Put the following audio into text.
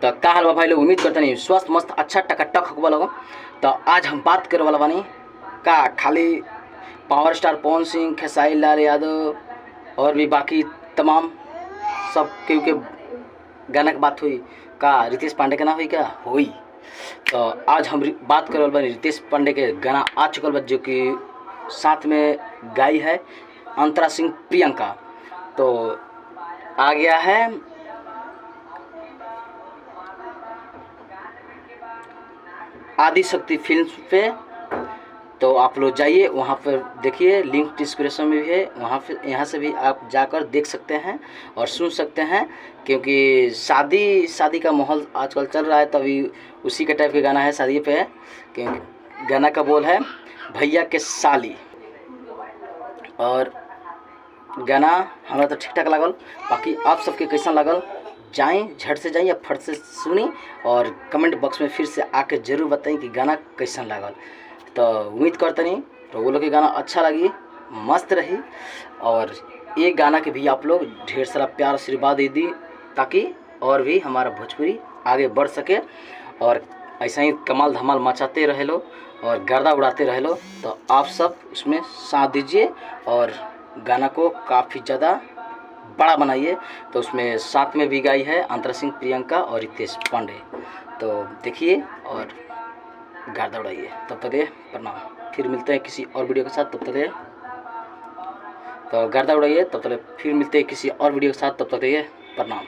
तो का हाल बा भाई लोग, उम्मीद करते नहीं स्वस्थ मस्त अच्छा टकटक होगा लोगों। तो आज हम बात करे वाला बानी का खाली पावर स्टार पवन सिंह, खेसारी लाल यादव और भी बाकी तमाम सब के गाना की बात हुई का रितेश पांडे का ना हुई क्या हुई। तो आज हम बात करे वाला बानी रितेश पांडे के गाना आ चुकल बा, जो कि साथ में गाई है अंतरा सिंह प्रियंका। तो आ गया है आदि शक्ति फिल्म पे। तो आप लोग जाइए वहाँ पर देखिए, लिंक डिस्क्रिप्शन में भी है, वहाँ पे यहाँ से भी आप जाकर देख सकते हैं और सुन सकते हैं। क्योंकि शादी का माहौल आजकल चल रहा है, तभी उसी के टाइप के गाना है शादी पे है। क्योंकि गाना का बोल है भैया के साली, और गाना हमारा तो ठीक ठाक लागल। बाकी आप सबके कैसा लागल, जाएं झट से जाएं या फट से सुनी और कमेंट बॉक्स में फिर से आके ज़रूर बताएं कि गाना कैसा लागल। तो उम्मीद करते नहीं तो वो लोग के गाना अच्छा लगी, मस्त रही। और ये गाना के भी आप लोग ढेर सारा प्यार आशीर्वाद दे दी, ताकि और भी हमारा भोजपुरी आगे बढ़ सके और ऐसा ही कमाल धमाल मचाते रहे लो और गर्दा उड़ाते रहे लो। तो आप सब उसमें साथ दीजिए और गाना को काफ़ी ज़्यादा बड़ा बनाइए। तो उसमें साथ में भी गाई है अंतरा सिंह प्रियंका और रितेश पांडे। तो देखिए और गर्दा उड़ाइए। तब तक ये प्रणाम, फिर मिलते हैं किसी और वीडियो के साथ। तब तक ये तो गर्दा उड़ाइए, तब तक फिर मिलते हैं किसी और वीडियो के साथ। तब तक ये प्रणाम।